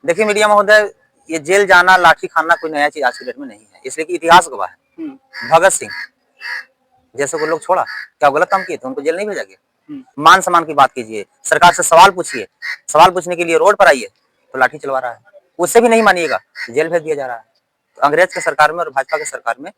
देखिए मीडिया महोदय, ये जेल जाना, लाठी खाना कोई नया चीज आज की डेट में नहीं है, इसलिए कि इतिहास गवाह है। भगत सिंह जैसे को लोग छोड़ा, क्या गलत काम किए थे? उनको जेल नहीं भेजा गया? मान सम्मान की बात कीजिए, सरकार से सवाल पूछिए, सवाल पूछने के लिए रोड पर आइए तो लाठी चलवा रहा है, उससे भी नहीं मानिएगा जेल भेज दिया जा रहा है। तो अंग्रेज के सरकार में और भाजपा के सरकार में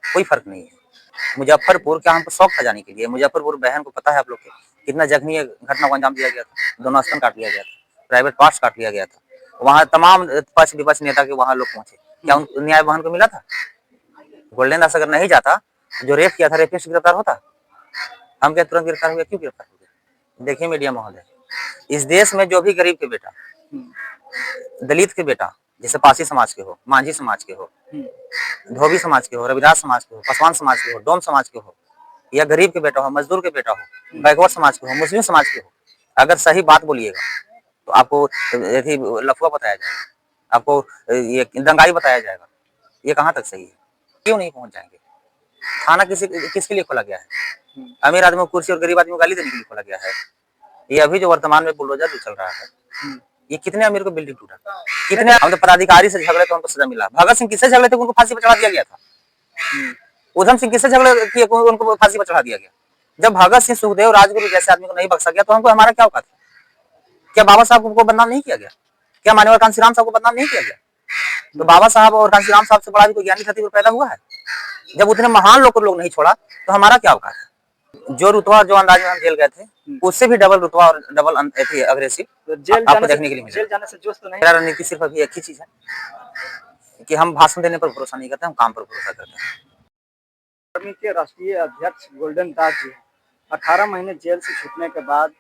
कोई फर्क नहीं है। मुजफ्फरपुर क्या हमको शौक था जाने के लिए? मुजफ्फरपुर बहन को पता है आप लोग के कितना जघन्य घटना को अंजाम दिया गया था, दोनों स्तन काट लिया गया था, प्राइवेट पार्ट्स काट लिया गया था, वहां तमाम पक्ष विपक्ष नेता के वहां लोग पहुंचे, क्या उन न्याय बहन को मिला था? गोल्डन दास अगर नहीं जाता, जो रेप किया था रेपिस्ट गिरफ्तार होता? हम क्या तुरंत गिरफ्तार हुए? क्यों गिरफ्तार हो गए? देखिए मीडिया महोदय, इस देश में जो भी गरीब के बेटा, दलित के बेटा, जैसे पासी समाज के हो, मांझी समाज के हो, धोबी समाज के हो, रविदास समाज के हो, पासवान समाज के हो, डोम समाज के हो, या गरीब के बेटा हो, मजदूर के बेटा हो, बैकवर्ड समाज के हो, मुस्लिम समाज के हो, अगर सही बात बोलिएगा तो आपको लफुआ बताया जाएगा, आपको ये दंगाई बताया जाएगा। ये कहाँ तक सही है? क्यों नहीं पहुंच जाएंगे? थाना किसके लिए खोला गया है? अमीर आदमी को कुर्सी और गरीब आदमी को गाली देने के लिए खोला गया है? ये अभी जो वर्तमान में बुलडोजर जो चल रहा है, ये कितने अमीर को बिल्डिंग टूटा, कितने हम तो पदाधिकारी से झगड़े तो उनको सजा मिला। भगत सिंह किससे झगड़े थे? उनको फांसी पर चढ़ा दिया गया था। उधम सिंह किससे झगड़े किए? उनको फांसी पर चढ़ा दिया गया। जब भगत सिंह, सुखदेव, राजगुरु जैसे आदमी को नहीं बख्शा गया तो हमको हमारा क्या औकात है? क्या बाबा साहब को बदनाम नहीं किया गया? क्या मान्यवर कांशीराम साहब को बदनाम नहीं किया गया? तो बाबा साहब और कांशीराम साहब से बड़ा भी कोई ज्ञानी धरती पर पैदा हुआ है? जब उतने महान लोग को लोग नहीं छोड़ा तो हमारा क्या औकात है? जो रुतबा जो अंदाज में हम जेल गए थे, उससे भी डबल रुतबा और डबल अग्रेसिव आपको देखने के लिए मिला। जेल जाने से जोश तो नहीं। मेरा रणनीति सिर्फ अभी एक ही चीज है कि हम भाषण देने पर भरोसा नहीं करते, हम काम पर भरोसा करते हैं। के राष्ट्रीय अध्यक्ष गोल्डन दास जी 18 महीने जेल से छूटने के बाद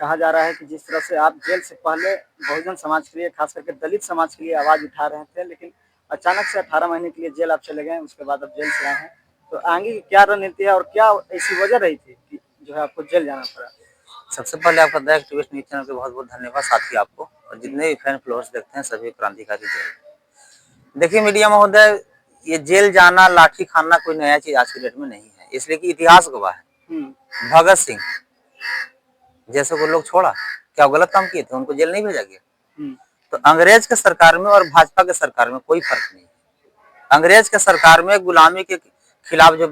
कहा जा रहा है कि जिस तरह से आप जेल से पहले बहुजन समाज के लिए, खास करके दलित समाज के लिए आवाज उठा रहे थे, लेकिन अचानक से 18 महीने के लिए जेल आप चले गए, उसके बाद अब जेल से आए हैं, तो आगे की क्या रणनीति है और क्या ऐसी वजह रही थी कि जो है आपको जेल जाना पड़ा? सबसे पहले आपका द एक्टिविस्ट न्यूज चैनल के बहुत बहुत धन्यवाद, साथी आपको और जितने भी फैन फॉलोअर्स देखते हैं सभी क्रांतिकारी जय। देखिए मीडिया महोदय, ये जेल जाना, लाठी खाना कोई नया चीज आज की डेट में नहीं है, इसलिए कि इतिहास गवाह है। भगत सिंह जैसे को लोग छोड़ा, क्या गलत काम किए थे? उनको जेल नहीं भेजा गया? तो अंग्रेज के सरकार में और भाजपा के सरकार में कोई फर्क नहीं है। अंग्रेज के सरकार में गुलामी के खिलाफ जो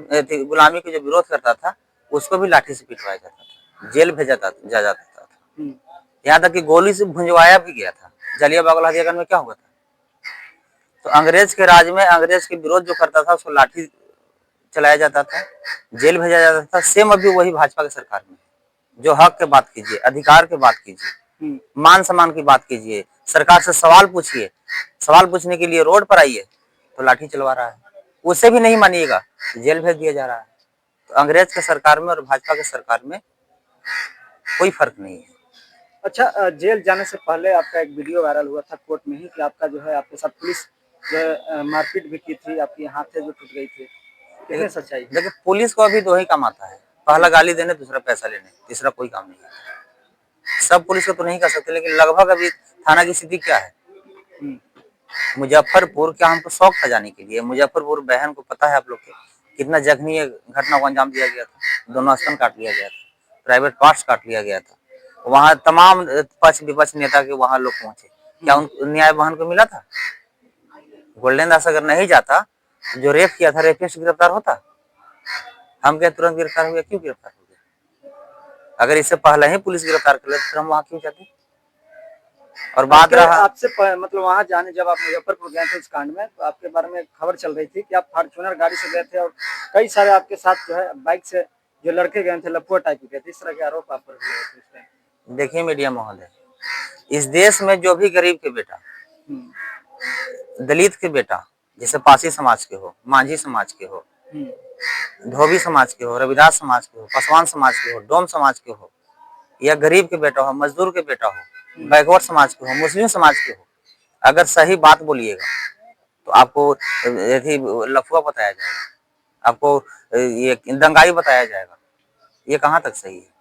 गुलामी के जो विरोध करता था उसको भी लाठी से पिटवाया जाता था, जेल भेजा जा जाता था, यहाँ तक कि गोली से भुंजवाया भी गया था। जलियांवाला हत्याकांड में क्या हुआ था? तो अंग्रेज के राज में अंग्रेज के विरोध जो करता था उसको लाठी चलाया जाता था, जेल भेजा जाता था। सेम अभी वही भाजपा की सरकार में, जो हक की बात कीजिए, अधिकार की बात कीजिए, मान सम्मान की बात कीजिए, सरकार से सवाल पूछिए, सवाल पूछने के लिए रोड पर आइए तो लाठी चलवा रहा है, उससे भी नहीं मानिएगा जेल भेज दिया जा रहा है। तो अंग्रेज के सरकार में और भाजपा के सरकार में कोई फर्क नहीं है। अच्छा, जेल जाने से पहले आपका एक वीडियो वायरल हुआ था कोर्ट में ही कि आपका जो है आपके साथ पुलिस मारपीट भी की थी, आपकी हाथें जो टूट गई थी, कितनी सच्चाई? देखिए पुलिस को अभी दो ही काम आता है, पहला गाली देने, दूसरा पैसा लेने, तीसरा कोई काम नहीं है। सब पुलिस को तो नहीं कर सकते, लेकिन लगभग अभी थाना की स्थिति क्या है? मुजफ्फरपुर क्या हमको शौक था जाने के लिए? मुजफ्फरपुर बहन को पता है आप लोग के कितना जघन्य घटना को अंजाम दिया गया था, दोनों स्तन काट लिया गया था, प्राइवेट पार्ट्स काट लिया गया था, वहां तमाम पक्ष विपक्ष नेता के वहां लोग पहुंचे, क्या उन न्याय बहन को मिला था? गोल्डन दास अगर नहीं जाता, जो रेप किया था रेपिस्ट गिरफ्तार होता? हम क्या तुरंत गिरफ्तार हुए? क्यों गिरफ्तार हो गए? अगर इससे पहले ही पुलिस गिरफ्तार कर ले तो हम वहां क्यों जाते? और बात रहा आपसे मतलब वहां जाने, जब आप मुजफ्फरपुर गए थे इस कांड में, तो आपके बारे में खबर चल रही थी कि आप फॉर्च्यूनर गाड़ी से गए थे और कई सारे आपके साथ जो है बाइक से जो लड़के गए थे लफुआ टाइप के थे, इस तरह के आरोप आप पर। देखिए मीडिया महोदय, इस देश में जो भी गरीब के बेटा, दलित के बेटा, जैसे पासी समाज के हो, मांझी समाज के हो, धोबी समाज के हो, रविदास समाज के हो, पासवान समाज के हो, डोम समाज के हो, या गरीब के बेटा हो, मजदूर के बेटा हो, बैकवर्ड समाज के हो, मुस्लिम समाज के हो, अगर सही बात बोलिएगा तो आपको लफुआ बताया जाएगा, आपको ये दंगाई बताया जाएगा। ये कहाँ तक सही है?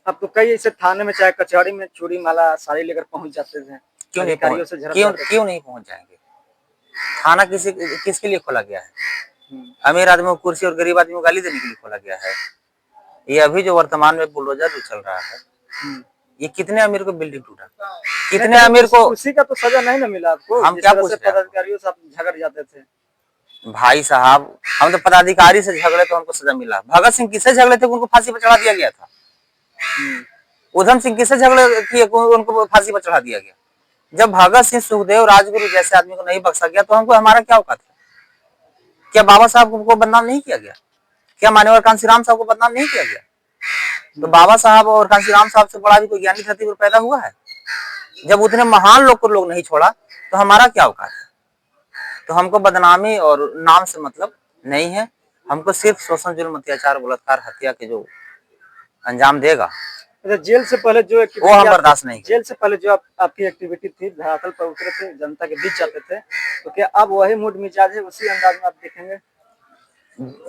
अब तो कई ऐसे थाने में चाहे कचहरी में चूड़ी माला साड़ी लेकर पहुंच जाते थे, क्यों नहीं पहुंच जाएंगे? थाना किसके लिए खोला गया है? अमीर आदमी को कुर्सी और गरीब आदमी को गाली देने के लिए खोला गया है? ये अभी जो वर्तमान में बुलडोजर जो चल रहा है, ये कितने अमीर को बिल्डिंग टूटा, कितने अमीर को उसी का तो सजा नहीं ना मिला आपको? हम जिस क्या तरह पूछ से रहे हैं पदाधिकारियों से आप झगड़ जाते थे। भाई साहब, हम तो पदाधिकारी से झगड़े तो हमको सजा मिला। भगत सिंह किससे झगड़े थे उनको फांसी पर चढ़ा दिया गया था। उधम सिंह किससे झगड़े किए उनको फांसी पर चढ़ा दिया गया। जब भगत सिंह, सुखदेव, राजगुरु जैसे आदमी को नहीं बख्शा गया तो हमको हमारा क्या औकात है? क्या बाबा साहब को बदनाम नहीं किया गया? क्या मान्यवर कांशीराम साहब को बदनाम नहीं किया गया? तो बाबा साहब और कांशीराम साहब से बड़ा भी कोई ज्ञानी धरती पर पैदा हुआ है? जब उतने महान लोग को लोग नहीं छोड़ा तो हमारा क्या औकात है? तो हमको बदनामी और नाम से मतलब नहीं है। हमको सिर्फ शोषण, जुल्म, अत्याचार, बलात्कार, हत्या के जो अंजाम देगा अच्छा, जेल से पहले जो वो हम बर्दाश्त नहीं जेल से पहले जो आपकी एक्टिविटी थी, धरातल पर उतरे थे, जनता के बीच जाते थे, तो क्या अब वही मूड मिजाज है, उसी अंदाज में आप देखेंगे?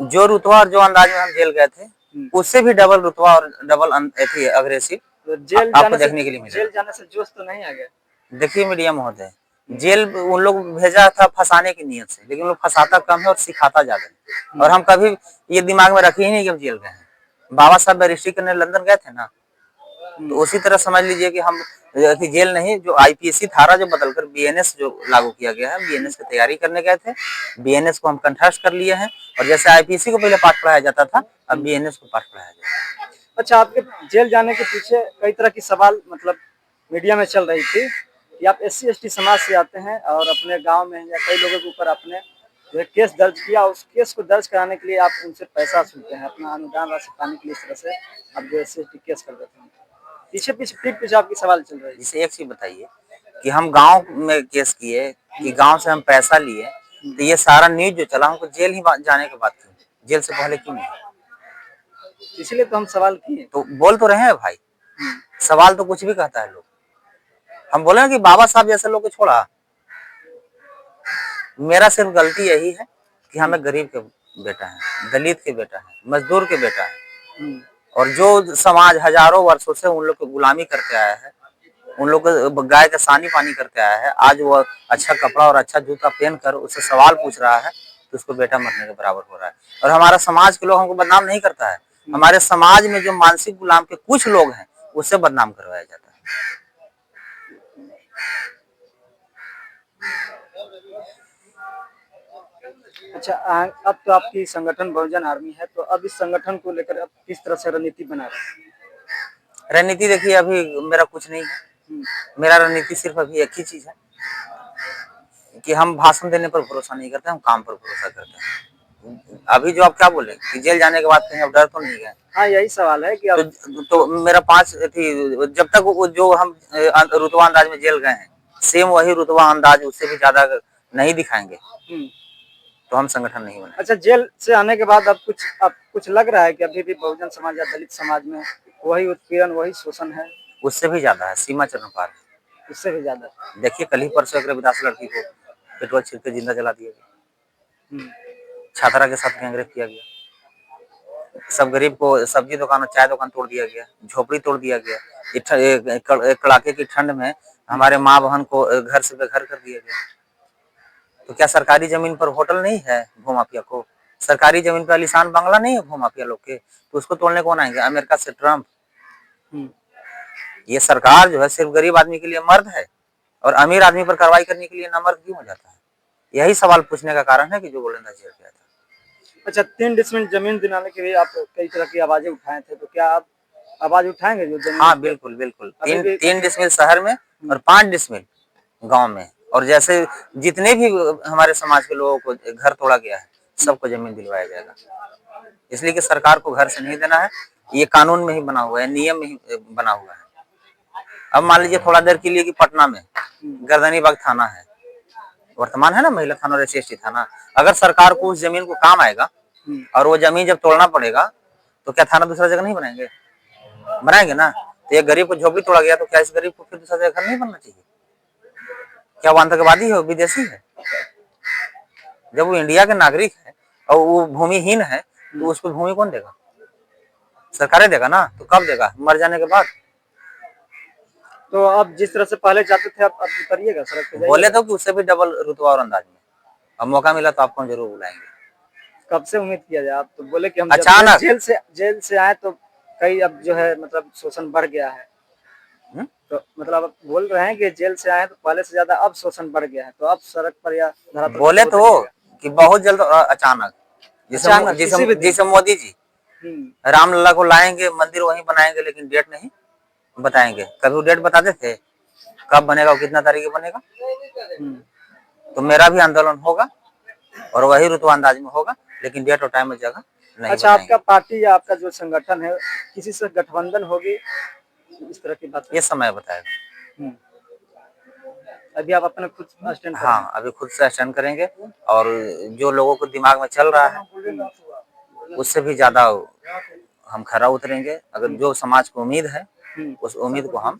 जो रुतबा और जो अंदाज में हम जेल गए थे उससे भी डबल रुतबा और डबल अग्रेसिव तो जेल आपको देखने के लिए मिलेगा। जेल जाने से जोश तो नहीं आ गया? देखिए मीडिया महोदय, जेल उन लोग भेजा था फंसाने की नीयत से, लेकिन लोग फंसाता कम है और सिखाता ज्यादा है। और हम कभी ये दिमाग में रखे ही नहीं कि हम जेल गए हैं। बाबा साहब बैरिस्ट्री करने लंदन गए थे ना, तो उसी तरह समझ लीजिए कि हम कि जेल नहीं, जो आईपीसी धारा जो बदलकर बीएनएस जो लागू किया गया है, बीएनएस की तैयारी करने गए थे। बीएनएस को हम कंठस्थ कर लिए हैं और जैसे आईपीसी को पहले पाठ पढ़ाया जाता था, अब बीएनएस को पाठ पढ़ाया जाता है। अच्छा, आपके जेल जाने के पीछे कई तरह की सवाल मतलब मीडिया में चल रही थी कि आप SC ST समाज से आते हैं और अपने गांव में या कई लोगों के ऊपर आपने जो है केस दर्ज किया, उस केस को दर्ज कराने के लिए आप उनसे पैसा सुनते हैं, अपना अनुदान राशि पाने के लिए, इस तरह से आप जो SC ST केस कर देते हैं। पीछे पीछे पीठ पीछे आपकी सवाल चल रही है। जिसे एक चीज बताइए कि हम गांव में केस किए कि गांव से हम पैसा लिए, तो ये सारा न्यूज जो चला हमको जेल ही जाने के बाद क्यों, जेल से पहले क्यों नहीं? इसलिए तो हम सवाल किए। तो बोल तो रहे हैं भाई, सवाल तो कुछ भी कहता है लोग। हम बोले ना कि बाबा साहब जैसे लोग को छोड़ा। मेरा सिर्फ गलती यही है कि हमें गरीब के बेटा है, दलित के बेटा है, मजदूर के बेटा है, और जो समाज हजारों वर्षों से उन लोग को गुलामी करके आया है, उन लोग को गाय का सानी पानी करके आया है, आज वो अच्छा कपड़ा और अच्छा जूता पहन कर उससे सवाल पूछ रहा है तो उसको बेटा मरने के बराबर हो रहा है। और हमारा समाज के लोग हमको बदनाम नहीं करता है। हमारे समाज में जो मानसिक गुलाम के कुछ लोग हैं उससे बदनाम करवाया जाता है। अच्छा, अब तो आपकी संगठन बहुजन आर्मी है, तो अब इस संगठन को लेकर आप किस तरह से रणनीति बना रहे हैं? रणनीति देखिए, अभी मेरा कुछ नहीं है। मेरा रणनीति सिर्फ अभी एक ही चीज है कि हम भाषण देने पर भरोसा नहीं करते, हम काम पर भरोसा करते हैं। अभी जो आप क्या बोले कि जेल जाने के बाद कहीं अब डर तो नहीं गए? हाँ, यही सवाल है कि अब तो मेरा 5 थी, जब तक वो जो हम रुतबा अंदाज में जेल गए हैं, सेम वही रुतबा अंदाज उससे भी ज्यादा नहीं दिखाएंगे तो हम संगठन नहीं बनाएंगे। अच्छा, जेल से आने के बाद अब कुछ लग रहा है कि अभी भी बहुजन समाज या दलित समाज में वही उत्पीड़न, वही शोषण है? उससे भी ज्यादा है, सीमा चरण पार है। उससे भी ज्यादा? देखिए, कल ही परसों एक रविदास लड़की को पेट्रोल छिड़क के जिंदा जला दिया गया, छात्रा के साथ गैंगरेप किया गया, सब गरीब को सब्जी दुकान और चाय दुकान तोड़ दिया गया, झोपड़ी तोड़ दिया गया, कड़ाके की ठंड में हमारे माँ बहन को घर से बेघर कर दिया गया। तो क्या सरकारी जमीन पर होटल नहीं है भूमाफिया को? सरकारी जमीन पर आलीशान बंगला नहीं है भूमाफिया लोग के? तो उसको तोड़ने कौन आएंगे? अमेरिका से ट्रम्प। ये सरकार जो है सिर्फ गरीब आदमी के लिए मर्द है और अमीर आदमी पर कार्रवाई करने के लिए नामर्द क्यों हो जाता है? यही सवाल पूछने का कारण है कि जो गोलंदा जेल गया था। अच्छा, 3 डिसमिल जमीन दिलाने के लिए आप कई तरह की आवाजें उठाए थे, तो क्या आप आवाज उठाएंगे जो जमीन? हाँ बिल्कुल बिल्कुल, 3 डिसमिल शहर में और 5 डिसमिल गांव में, और जैसे जितने भी हमारे समाज के लोगों को घर तोड़ा गया है सबको जमीन दिलवाया जाएगा। इसलिए कि सरकार को घर से नहीं देना है, ये कानून में ही बना हुआ है, नियम में ही बना हुआ है। अब मान लीजिए थोड़ा देर के लिए कि पटना में गर्दनीबाग थाना है, वर्तमान है ना महिला थाना और SC थाना, अगर सरकार को उस जमीन को काम आएगा और वो जमीन जब तोड़ना पड़ेगा तो क्या थाना दूसरा जगह नहीं बनाएंगे? बनाएंगे ना। तो एक गरीब को झोपड़ी तोड़ा गया तो क्या इस गरीब को फिर दूसरा जगह घर नहीं बनना चाहिए? क्या वो आतंकवादी है, विदेशी है? जब वो इंडिया के नागरिक है और वो भूमिहीन है तो उसको भूमि कौन देगा? सरकारें देगा ना। तो कब देगा? मर जाने के बाद। तो आप जिस तरह से पहले जाते थे आप उतरिएगा सड़क पे? बोले तो कि उससे भी डबल रुतबा और अंदाज में। अब मौका मिला तो आपको जरूर बुलाएंगे। कब से उम्मीद किया जाए? आप तो बोले कि हम अचानक जेल से आए तो कई अब जो है मतलब शोषण बढ़ गया है। तो मतलब आप बोल रहे हैं कि जेल से आए तो पहले से ज्यादा अब शोषण बढ़ गया है, तो अब सड़क पर या धरातल पर बोले कब तो उतरिएगा? कि बहुत जल्द अचानक, अचानक किसी भी दिन? जैसे मोदी जी हम्म। रामलला को लाएंगे, मंदिर वहीं बनाएंगे, लेकिन डेट नहीं बताएंगे। कभी वो डेट बताते थे कब बनेगा और कितना तारीख को बनेगा? हम्म। तो मेरा भी आंदोलन होगा और वही रुतु अंदाज में होगा, लेकिन डेट और टाइम और जगह नहीं अच्छा, आपका बताएंगे। पार्टी या आपका जो संगठन है किसी से गठबंधन होगी, इस तरह की बात? ये समय बताएगा। हम्म। अभी आप अपने खुद स्टैंड करेंगे? हाँ, अभी खुद से स्टैंड करेंगे और जो लोगों को दिमाग में चल रहा है उससे भी ज्यादा हम खरा उतरेंगे। अगर जो समाज को उम्मीद है उस उम्मीद को हम।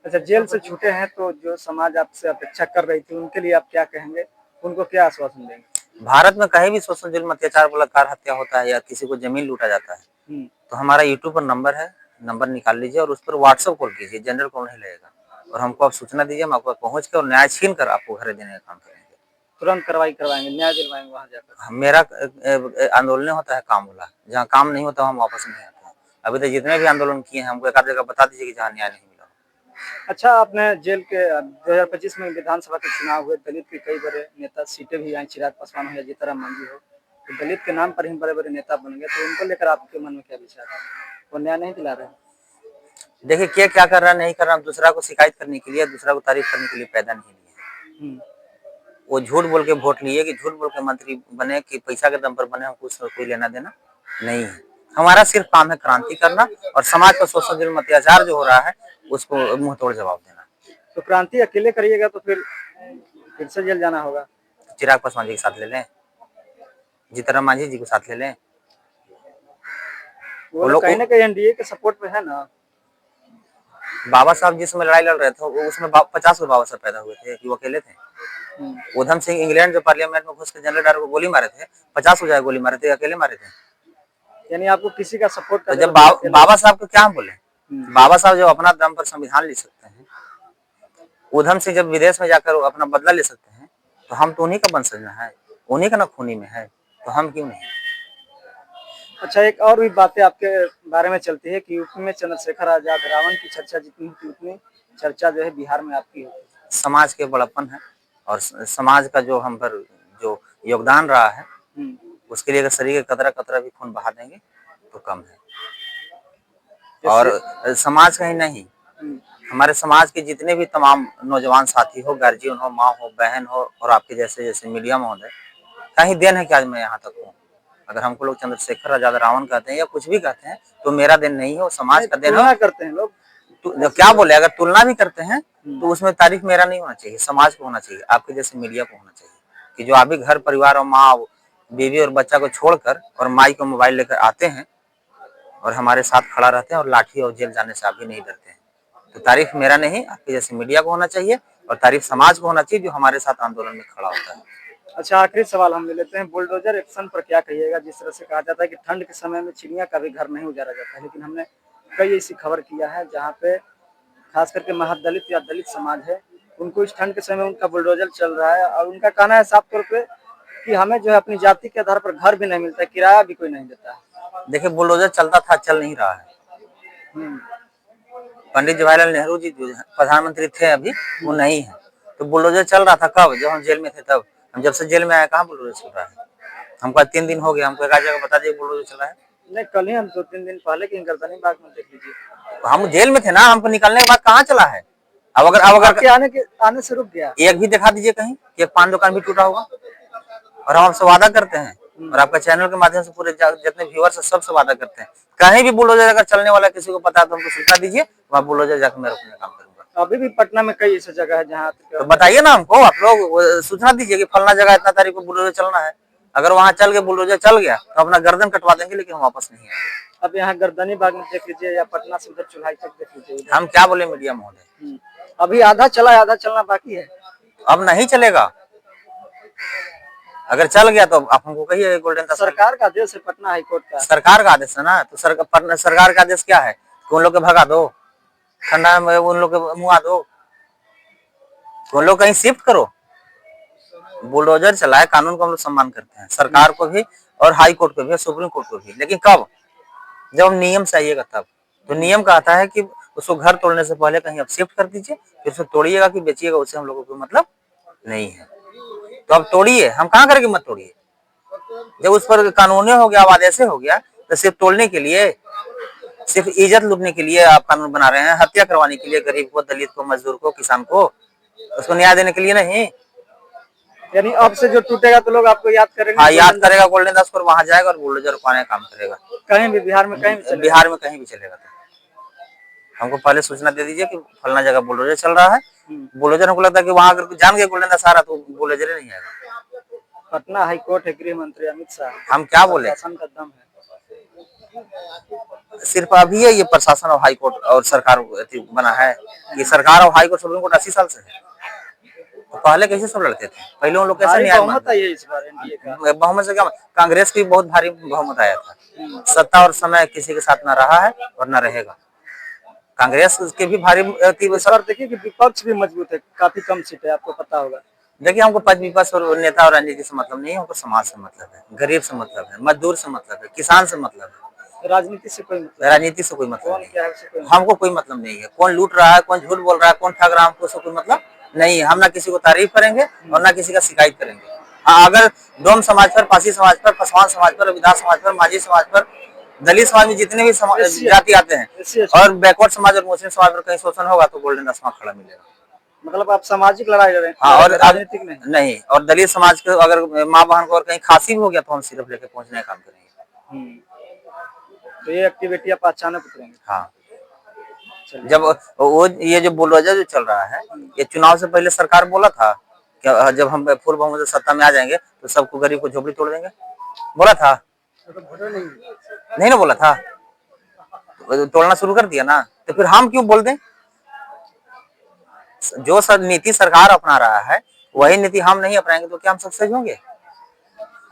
अच्छा, जेल से छूटे हैं तो जो समाज आपसे अपेक्षा कर रही थी उनके लिए आप क्या कहेंगे, उनको क्या आश्वासन देंगे? भारत में कहीं भी शोषण, जुल्म, अत्याचार, बलात्कार, हत्या होता है या किसी को जमीन लूटा जाता है तो हमारा यूट्यूब पर नंबर है, नंबर निकाल लीजिए और उस पर व्हाट्सएप कॉल कीजिए, जनरल कॉल नहीं लगेगा। और हमको आप सूचना दीजिए, हम आपको पहुंच के और न्याय छीन कर आपको घर देने का काम करेंगे। तुरंत कार्रवाई करवाएंगे, न्याय दिलवाएंगे वहां जाकर? मेरा आंदोलन होता है काम वाला, जहाँ काम नहीं होता हम वापस नहीं आते हैं। अभी तक जितने भी आंदोलन किए हैं हमको एक आध जगह बता दीजिए कि जहाँ न्याय नहीं मिला। अच्छा, आपने जेल के 2025 में विधानसभा के चुनाव हुए, दलित के कई बड़े नेता सीटें भी आई, चिराग पासवान हो या जीतनराम मांझी हो, तो दलित के नाम पर ही बड़े बड़े नेता बन गए, तो उनको लेकर आपके मन में क्या विचार है? वो न्याय नहीं दिला रहे? देखिए क्या कर रहा नहीं कर रहा, हम दूसरा को शिकायत करने के लिए, दूसरा को तारीफ करने के लिए पैदा नहीं लिए हैं। वो झूठ बोल के वोट लिए कि झूठ बोल के मंत्री बने कि पैसा के दम पर बने, हमको उससे कोई लेना देना नहीं है। हमारा सिर्फ काम है क्रांति करना और समाज का शोषण, जुल्म, अत्याचार जो हो रहा है उसको मुंह तोड़ जवाब देना। तो क्रांति अकेले करिएगा तो फिर से जेल जाना होगा? चिराग पासवान जी के साथ ले लें, जीतनराम मांझी जी को साथ ले लें। वो लोग कहीं ना कहीं एनडीए के सपोर्ट में है ना। बाबा साहब जिसमें लड़ाई लड़ रहे थे उसमें 50 बाबा साहब पैदा हुए थे कि वो अकेले थे? उधम सिंह इंग्लैंड जो पार्लियामेंट में घुस के जनरल डायर को गोली मारे थे, 50 हो जाए गोली मारे थे, अकेले मारे थे? यानी आपको किसी का सपोर्ट तो जब बाबा साहब को क्या बोले, बाबा साहब जब अपना दम पर संविधान लिख सकते हैं, उधम सिंह जब विदेश में जाकर अपना बदला ले सकते हैं, तो हम तो उन्हीं का वंशज है, उन्हीं का ना खूनी में है, तो हम क्यों नहीं? अच्छा, एक और भी बातें आपके बारे में चलती है कि यूपी में चंद्रशेखर आजाद, रावण की चर्चा जितनी होती उतनी चर्चा जो है बिहार में आपकी होती है। समाज के बड़प्पन है और समाज का जो हम पर जो योगदान रहा है उसके लिए अगर शरीर का कतरा कतरा भी खून बहा देंगे तो कम है। और समाज का ही नहीं, हमारे समाज के जितने भी तमाम नौजवान साथी हो, गार्जियन हो, माँ हो, बहन हो और आपके जैसे जैसे मीडिया महोदय का ही देन है कि आज मैं यहाँ तक हूँ। अगर हमको लोग चंद्रशेखर आजाद, रावण कहते हैं या कुछ भी कहते हैं तो मेरा दिन नहीं है, वो समाज का दिन है। करते हैं लोग तो क्या बोले, अगर तुलना भी करते हैं तो उसमें तारीफ मेरा नहीं होना चाहिए, समाज को होना चाहिए, आपके जैसे मीडिया को होना चाहिए कि जो आप भी घर परिवार और माँ, बीवी और बच्चा को छोड़कर और माई को मोबाइल लेकर आते हैं और हमारे साथ खड़ा रहते हैं और लाठी और जेल जाने से आप भी नहीं डरते हैं। तो तारीफ मेरा नहीं, आपके जैसे मीडिया को होना चाहिए और तारीफ समाज को होना चाहिए जो हमारे साथ आंदोलन में खड़ा होता है। अच्छा, आखिरी सवाल हम ले लेते हैं, बुलडोजर एक्शन पर क्या कहिएगा? जिस तरह से कहा जाता है कि ठंड के समय में चिड़िया का भी घर नहीं उजाड़ा जाता है, लेकिन हमने कई ऐसी खबर किया है जहाँ पे खास करके महादलित या दलित समाज है, उनको इस ठंड के समय उनका बुलडोजर चल रहा है और उनका कहना है साफ तौर पे कि हमें जो है अपनी जाति के आधार पर घर भी नहीं मिलता, किराया भी कोई नहीं देता है। देखिए, बुलडोजर चलता था, चल नहीं रहा है। पंडित जवाहरलाल नेहरू जी जो प्रधानमंत्री थे अभी, वो नहीं है। तो बुलडोजर चल रहा था कब? जब हम जेल में थे तब। हम जब से जेल में आए कहाँ बुलडोजर चल रहा है? हमको 3 दिन हो गया, हमको एक जगह बता दिए बुलडोजर चला है। नहीं, कल ही हम 2-3 दिन पहले की गर्दनी बाग में देख लीजिए। हम जेल में थे ना, हमको निकलने के बाद कहाँ चला है? अब अगर आने से रुक गया, एक भी दिखा दीजिए कहीं कि एक पान दुकान भी टूटा होगा। और हम आपसे वादा करते हैं और आपका चैनल के माध्यम से पूरे जितने व्यूअर्स है सबसे वादा करते हैं, कहीं भी बुलडोजर अगर चलने वाला किसी को पता है तो हमको सूचना दीजिए, वहाँ बुलडोजर जाकर मैं रोकने का काम करूंगा। अभी भी पटना में कई ऐसी जगह है जहाँ तो बताइए ना हमको, आप लोग सूचना दीजिए कि फलना जगह इतना तारीख को बुलडोजर चलना है। अगर वहाँ चल के बुलडोजर चल गया तो अपना गर्दन कटवा देंगे, लेकिन हम वापस नहीं आएंगे। अब यहाँ गर्दनी बाग में देख लीजिए या पटना से उधर चुल्हाई तक देख लीजिए। हम क्या बोले मीडिया महोदय, अभी आधा चला है, आधा चलना बाकी है। अब नहीं चलेगा। अगर चल गया तो आप हमको कहिए। गोल्डन सरकार का आदेश है, पटना हाई कोर्ट का सरकार का आदेश है ना, तो सरकार का आदेश क्या है कि उन लोग के भगा दो, ठंडा में उन लोग के मुआ दो, उन लोग कहीं शिफ्ट करो। बुलडोजर चलाए, कानून को हम लोग सम्मान करते हैं, सरकार को भी और हाई कोर्ट को भी, सुप्रीम कोर्ट को भी, लेकिन कब? जब हम नियम से आइएगा तब। तो नियम कहता है कि उसको घर तोड़ने से पहले कहीं आप शिफ्ट कर दीजिए, फिर उसको तोड़िएगा कि बेचिएगा, उससे हम लोगों को मतलब नहीं है। तो अब तोड़िए, हम कहाँ करेंगे मत तोड़िए। जब उस पर कानूनी हो गया, अब ऐसे हो गया, तो सिर्फ तोड़ने के लिए, सिर्फ इज्जत लूटने के लिए आप कानून बना रहे हैं, हत्या करवाने के लिए गरीब को, दलित को, मजदूर को, किसान को, उसको न्याय देने के लिए नहीं। यानी अब से जो टूटेगा तो लोग आपको याद करेंगे। हाँ, याद करेगा गोल्डन दास पर, वहां जाएगा और बुलडोजर पाने का काम करेगा। कहीं भी बिहार में कहीं भी चलेगा। बिहार में कहीं भी चलेगा। तो हमको पहले सूचना दे दीजिए कि फलना जगह बुलडोजर चल रहा है। बुलडोजर हमको लगता है कि वहां अगर जान गए गोल्डन दास आ रहा तो बुलडोजर नहीं आएगा। पटना हाई कोर्ट है, गृह मंत्री अमित शाह, हम क्या बोले, शासन का दम है। सिर्फ अभी है ये प्रशासन और हाई कोर्ट और सरकार बना है। ये सरकार और हाई कोर्ट सुप्रीम कोर्ट 80 साल से है। तो पहले कैसे सब लड़ते थे, पहले उन लोग कैसे न्याय बहुमत आई है इस बार एनडीए का। बहुमत से क्या, कांग्रेस की बहुत भारी बहुमत आया था। सत्ता और समय किसी के साथ न रहा है और न रहेगा। कांग्रेस के भी भारी सर देखिए कि विपक्ष भी मजबूत है, काफी कम सीट है, आपको पता होगा। देखिए, हमको पद विपक्ष और नेता और राजनीति से मतलब नहीं है, हमको समाज से मतलब है, गरीब से मतलब है, मजदूर से मतलब है, किसान से मतलब है। राजनीति से कोई मतलब, राजनीति से कोई मतलब नहीं क्या है, हमको कोई मतलब नहीं है। कौन लूट रहा है, कौन झूठ बोल रहा है, कौन ठग रहा है, हमको उससे कोई मतलब नहीं है। हम ना किसी को तारीफ करेंगे और ना किसी का शिकायत करेंगे। हाँ, अगर डोम समाज पर, पासी समाज पर, पासवान समाज पर, विदास समाज पर, माझी समाज पर, दलित समाज में जितने भी जाति आते हैं और बैकवर्ड समाज और मुस्लिम समाज पर कहीं शोषण होगा तो गोल्डन दास खड़ा मिलेगा। मतलब आप सामाजिक लड़ाई लड़ रहे हैं। हाँ, और राजनीतिक नहीं। और दलित समाज के अगर माँ बहन को और कहीं खांसी भी हो गया तो हम सिर्फ लेके पहुंचने का काम करेंगे। तो ये एक्टिविटी आप अचानक उतरेंगे। हाँ, जब वो ये जो बुलडोजर जो चल रहा है, ये चुनाव से पहले सरकार बोला था कि जब हम पूर्ण बहुमत से सत्ता में आ जाएंगे तो सबको, गरीब को झोपड़ी तोड़ देंगे, बोला था नहीं ना, बोला था तो तोड़ना शुरू कर दिया ना। तो फिर हम क्यों बोल दें, जो नीति सरकार अपना रहा है वही नीति हम नहीं अपनाएंगे तो क्या हम सक्सेस होंगे।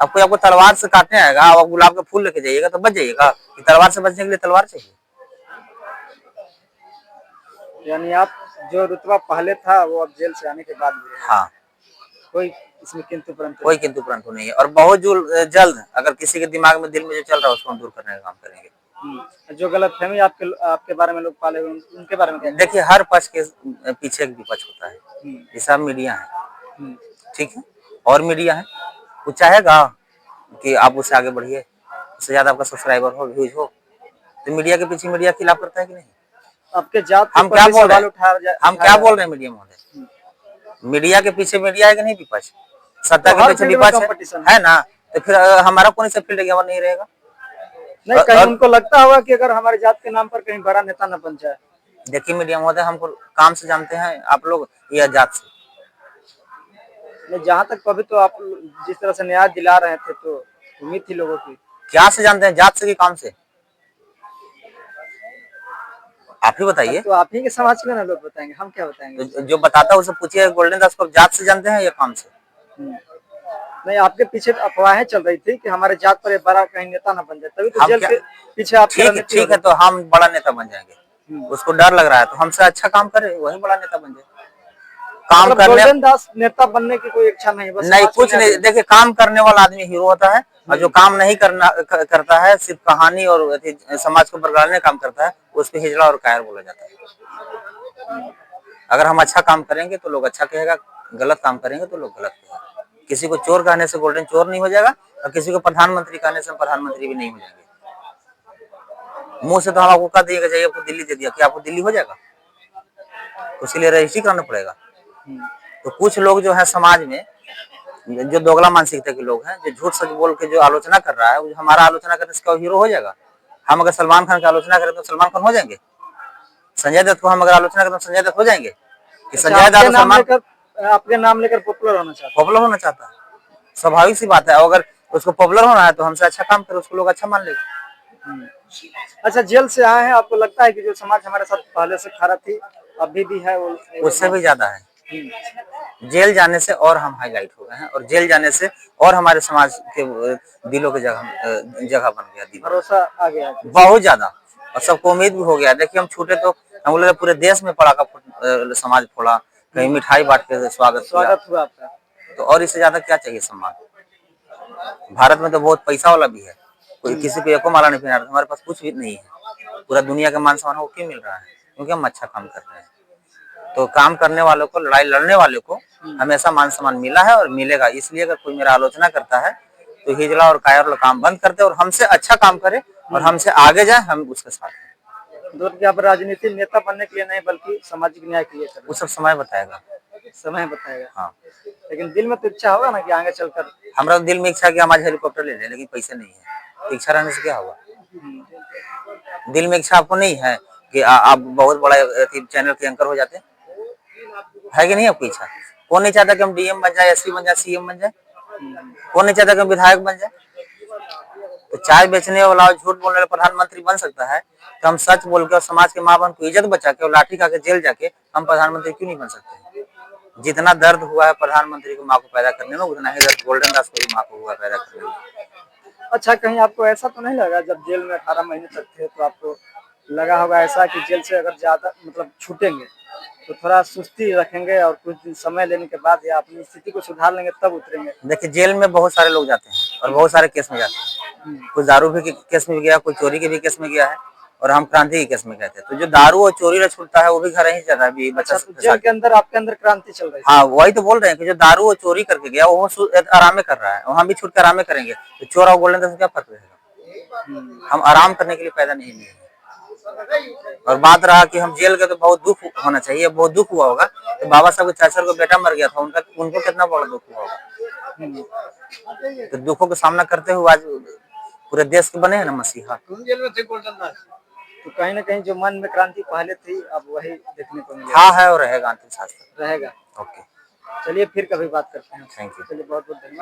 अब कोई आपको तलवार से काटने आएगा, आप गुलाब का फूल लेके जाइएगा तो बच जाइएगा, कि तलवार से बचने के लिए तलवार चाहिए। यानी आप जो रुतबा पहले था वो अब जेल से आने के बाद भी। हाँ, कोई इसमें किंतु परंतु, कोई किंतु परंतु नहीं है। और बहुत जल्द अगर किसी के दिमाग में, दिल में जो चल रहा है उसको हम दूर करने का काम करेंगे। जो गलतफहमी आपके बारे में लोग पाले हुए उनके बारे में देखिए, हर पक्ष के पीछे एक विपक्ष होता है। ये सब मीडिया है, ठीक है, और मीडिया है, वो चाहेगा कि आप उससे आगे बढ़िए, उससे ज्यादा आपका सब्सक्राइबर हो, व्यूज हो, तो मीडिया के पीछे मीडिया खिलाफ करता है कि नहीं। आपके जात हम क्या बोल रहे हैं, हम क्या बोल रहे हैं मीडिया महोदय, मीडिया के पीछे मीडिया है कि नहीं विपक्ष, सत्ता के पीछे विपक्ष है ना। तो फिर हमारा कौन सा फील्ड नहीं रहेगा। नहीं, कहीं उनको लगता होगा कि अगर हमारे जात के नाम पर कहीं बड़ा नेता न बन जाए। देखिए मीडिया महोदय, हमको काम से जानते हैं आप लोग या जात से। जहाँ तक अभी तो आप जिस तरह से न्याय दिला रहे थे तो उम्मीद थी लोगों की। क्या से जानते हैं, जात से कि काम से, आप ही बताइए। तो आप ही के समाज के ना लोग बताएंगे, हम क्या बताएंगे। तो जो बताता है उसे पूछिए गोल्डन दास को जात से जानते हैं या काम से। नहीं, आपके पीछे अफवाहें चल रही थी कि हमारे जात पर बड़ा कहीं नेता न बन जाए, तभी तो जेल के पीछे आप। ठीक है, तो हम बड़ा नेता बन जाएंगे, उसको डर लग रहा है तो हमसे अच्छा काम करे, वही बड़ा नेता बन जाए। काम करने, गोल्डन दास नेता बनने की कोई इच्छा नहीं, बस नहीं, कुछ नहीं। देखिए, काम करने वाला आदमी हीरो होता है और जो काम नहीं करता है, सिर्फ कहानी और समाज को बरगलाने काम करता है, उसको हिजड़ा और कायर बोला जाता है। अगर हम अच्छा काम करेंगे तो लोग अच्छा कहेगा, गलत काम करेंगे तो लोग गलत कहेगा। किसी को चोर कहने से गोल्डन चोर नहीं हो जाएगा और किसी को प्रधानमंत्री कहने से प्रधानमंत्री भी नहीं हो जाएंगे। मुंह से तो हम आपको कह दिएगा जाइए आपको दिल्ली दे दिया, क्या आपको दिल्ली हो जाएगा, उसके लिए रजिस्ट्री कराना पड़ेगा। तो कुछ लोग जो है समाज में, जो दोगला मानसिकता के लोग हैं, जो झूठ सच बोल के जो आलोचना कर रहा है, वो हमारा आलोचना करने से हीरो हो जाएगा। हम अगर सलमान खान की आलोचना करें तो सलमान खान हो जाएंगे। संजय दत्त को हम अगर आलोचना करें तो संजय दत्त हो जाएंगे। कि संजय दत्त आपके नाम लेकर पॉपुलर होना चाहता है, स्वाभाविक सी बात है। अगर उसको पॉपुलर होना है तो हमसे अच्छा काम करे, उसको लोग अच्छा मान लेंगे। अच्छा, जेल से आए हैं, आपको लगता है कि जो समाज हमारे साथ पहले से खड़ा थी अभी भी है, वो उससे भी ज्यादा है। जेल जाने से और हम हाईलाइट हो गए हैं और जेल जाने से और हमारे समाज के दिलों की जगह बन गया, भरोसा आ गया बहुत ज्यादा, और सबको उम्मीद भी हो गया। देखिए, हम छूटे तो हम बोले पूरे देश में पड़ाका समाज फोड़ा, कहीं मिठाई बांट के स्वागत हुआ आपका। तो और इससे ज्यादा क्या चाहिए सम्मान। भारत में तो बहुत पैसा वाला भी है, कोई किसी को एको माला नहीं पहना रहा, हमारे पास कुछ भी नहीं है। पूरा दुनिया का मान सम्मान वो क्यों मिल रहा है। क्योंकि हम अच्छा काम कर रहे हैं। तो काम करने वालों को, लड़ाई लड़ने वालों को हमेशा मान सम्मान मिला है और मिलेगा। इसलिए अगर कोई मेरा आलोचना करता है तो हिजड़ा और कायर वाला काम बंद करते और हमसे अच्छा काम करे और हमसे आगे जाए, हम उसके साथ हैं। तो क्या आप राजनीतिक नेता बनने के लिए नहीं बल्कि सामाजिक न्याय के लिए कर रहे वो सब समय बताएगा। हैं? समय बताएगा। हाँ, लेकिन दिल में तो इच्छा होगा ना कि आगे चलकर। हमारा दिल में इच्छा है कि हम आज हेलीकॉप्टर ले लें, लेकिन पैसे नहीं है। तो इच्छा रहने से क्या होगा? दिल में इच्छा आपको नहीं है कि आप बहुत बड़ा चैनल के एंकर हो जाते हैं? है कि नहीं आपकी इच्छा? कौन नहीं चाहता कि हम डीएम बन जाए, एसपी बन जाए, सीएम बन जाए? कौन नहीं चाहता कि हम विधायक बन जाए? तो चाय बेचने वाला और झूठ बोलने वाला प्रधानमंत्री बन सकता है, तो हम सच बोल के और समाज के माँ बहन को इज्जत बचा के और लाठी खा के जेल जाके हम प्रधानमंत्री क्यों नहीं बन सकते? जितना दर्द हुआ है प्रधानमंत्री को माँ को पैदा करने में, उतना ही दर्द गोल्डन दास को भी माँ को हुआ पैदा करने में। अच्छा, कहीं आपको ऐसा तो नहीं लगा जब जेल में 18 महीने तक थे तो आपको लगा होगा ऐसा कि जेल से अगर ज्यादा मतलब छूटेंगे तो थोड़ा सुस्ती रखेंगे और कुछ दिन समय लेने के बाद या अपनी स्थिति को सुधार लेंगे तब उतरेंगे? देखिए, जेल में बहुत सारे लोग जाते हैं और बहुत सारे केस में जाते हैं। कोई दारू भी के केस में गया, कोई चोरी के भी केस में गया है और हम क्रांति के केस में गए थे। तो जो दारू और चोरी में छूटता है वो भी घर ही चल रहा है अभी बच्चा अच्छा, तो जेल के अंदर आपके अंदर क्रांति चल रही है। हाँ, वही तो बोल रहे हैं कि जो दारू और चोरी करके गया वो आराम में कर रहा है, वहाँ भी छूट के आराम में करेंगे। तो चोर और गोल्डन दास में क्या फर्क रहेगा? हम आराम करने के लिए पैदा नहीं हुए हैं। और बात रहा कि हम जेल गए तो बहुत दुख होना चाहिए, बहुत दुख हुआ होगा। तो बाबा साहब के चाचा को बेटा मर गया था, उनको कितना बड़ा दुख हुआ होगा। तो दुखों का सामना करते हुए आज पूरे देश के बने हैं ना मसीहा। जेल में थे गोल्डन दास, तो कहीं ना कहीं जो मन में क्रांति पहले थी अब वही देखने को मिलेगा। हाँ, है और रहेगा अंतिम शास्त्र रहेगा। ओके, चलिए फिर कभी बात करते हैं। Thank you. चलिए, बहुत बहुत धन्यवाद।